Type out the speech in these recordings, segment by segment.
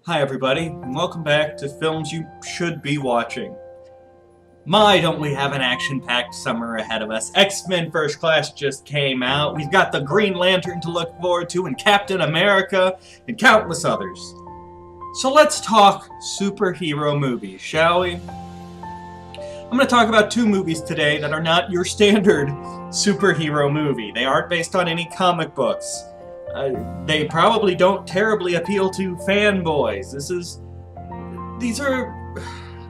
Hi everybody, and welcome back to Films You Should Be Watching. My, don't we have an action-packed summer ahead of us. X-Men First Class just came out, we've got the Green Lantern to look forward to, and Captain America, and countless others. So let's talk superhero movies, shall we? I'm going to talk about two movies today that are not your standard superhero movie. They aren't based on any comic books. They probably don't terribly appeal to fanboys. These are,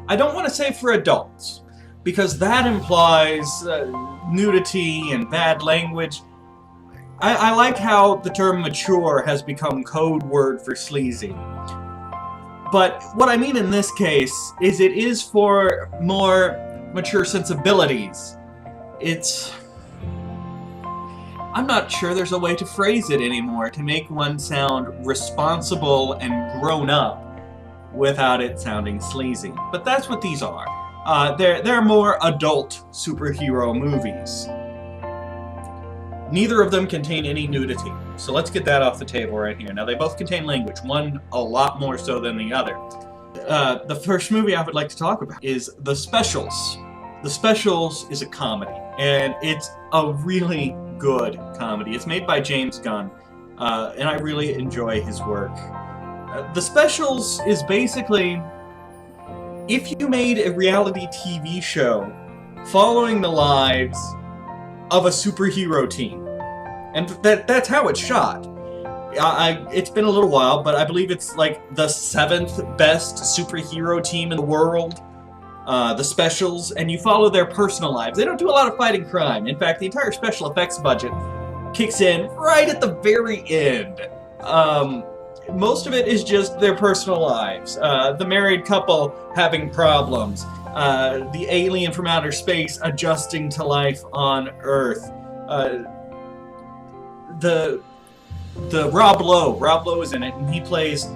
I don't want to say for adults, because that implies nudity and bad language. I like how the term mature has become code word for sleazy. But what I mean in this case is it is for more mature sensibilities. I'm not sure there's a way to phrase it anymore to make one sound responsible and grown up without it sounding sleazy. But that's what these are. They're more adult superhero movies. Neither of them contain any nudity, so let's get that off the table right here. Now, they both contain language, one a lot more so than the other. The first movie I would like to talk about is The Specials. The Specials is a comedy, and it's a really good comedy. It's made by James Gunn, and I really enjoy his work. The Specials is basically if you made a reality TV show following the lives of a superhero team. And that's how it's shot. It's been a little while, but I believe it's like the 7th best superhero team in the world. The Specials, and you follow their personal lives. They don't do a lot of fighting crime. In fact, the entire special effects budget kicks in right at the very end. Most of it is just their personal lives. The married couple having problems. The alien from outer space adjusting to life on Earth. The Rob Lowe is in it, and he plays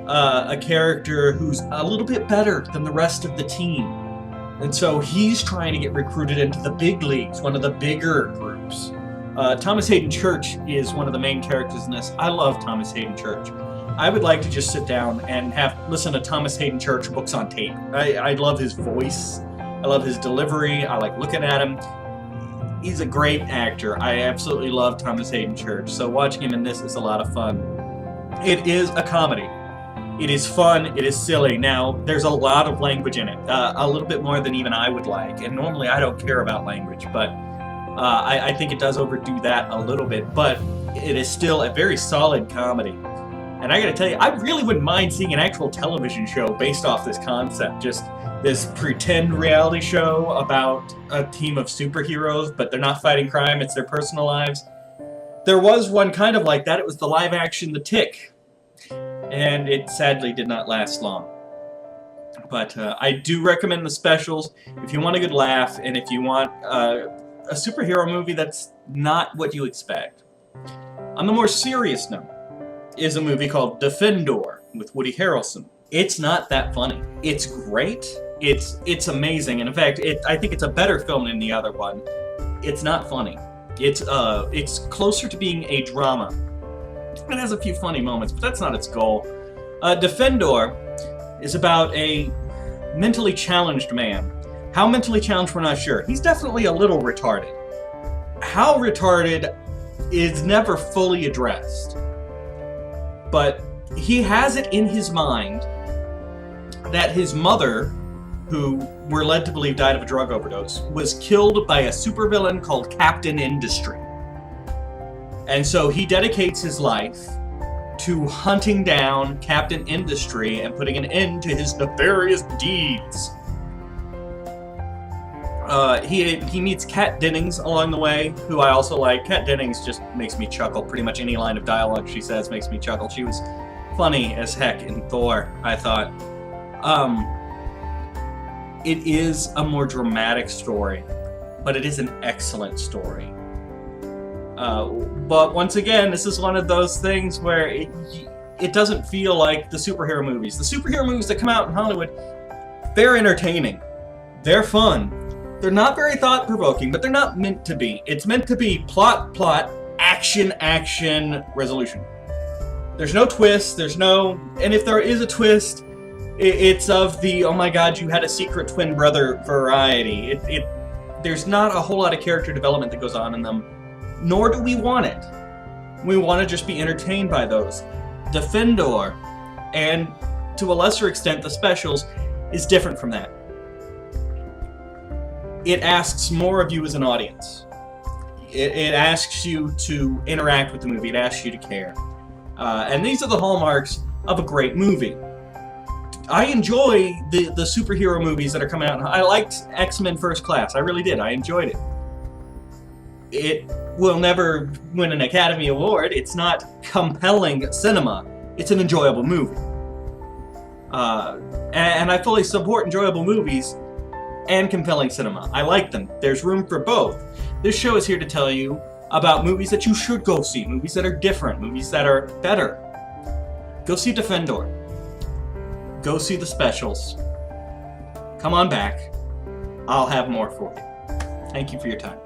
a character who's a little bit better than the rest of the team. And so he's trying to get recruited into the big leagues, one of the bigger groups. Thomas Hayden Church is one of the main characters in this. I love Thomas Hayden Church. I would like to just sit down and listen to Thomas Hayden Church books on tape. I love his voice. I love his delivery. I like looking at him. He's a great actor. I absolutely love Thomas Hayden Church. So watching him in this is a lot of fun. It is a comedy. It is fun, it is silly. Now, there's a lot of language in it, a little bit more than even I would like, and normally I don't care about language, but I think it does overdo that a little bit, but it is still a very solid comedy. And I gotta tell you, I really wouldn't mind seeing an actual television show based off this concept, just this pretend reality show about a team of superheroes, but they're not fighting crime, it's their personal lives. There was one kind of like that. It was the live action The Tick. And it sadly did not last long. But I do recommend The Specials if you want a good laugh and if you want a superhero movie that's not what you expect. On the more serious note is a movie called Defendor with Woody Harrelson. It's not that funny. It's great. It's amazing. And in fact, I think it's a better film than the other one. It's not funny. It's closer to being a drama. It has a few funny moments, but that's not its goal. Defendor is about a mentally challenged man. How mentally challenged, we're not sure. He's definitely a little retarded. How retarded is never fully addressed. But he has it in his mind that his mother, who we're led to believe died of a drug overdose, was killed by a supervillain called Captain Industry. And so he dedicates his life to hunting down Captain Industry and putting an end to his nefarious deeds. He meets Kat Dennings along the way, who I also like. Kat Dennings just makes me chuckle. Pretty much any line of dialogue she says makes me chuckle. She was funny as heck in Thor, I thought. It is a more dramatic story, but it is an excellent story. But once again, this is one of those things where it doesn't feel like the superhero movies. The superhero movies that come out in Hollywood, they're entertaining. They're fun. They're not very thought-provoking, but they're not meant to be. It's meant to be plot, action, resolution. There's no twist. And if there is a twist, it's of the oh my god, you had a secret twin brother variety. There's not a whole lot of character development that goes on in them, nor do we want it. We want to just be entertained by those. Defendor, and to a lesser extent the Specials, is different from that. It asks more of you as an audience. It asks you to interact with the movie. It asks you to care. And these are the hallmarks of a great movie. I enjoy the superhero movies that are coming out. I liked X-Men First Class. I really did. I enjoyed it. It will never win an Academy Award. It's not compelling cinema. It's an enjoyable movie. And I fully support enjoyable movies and compelling cinema. I like them. There's room for both. This show is here to tell you about movies that you should go see, movies that are different, movies that are better. Go see Defendor. Go see the Specials. Come on back. I'll have more for you. Thank you for your time.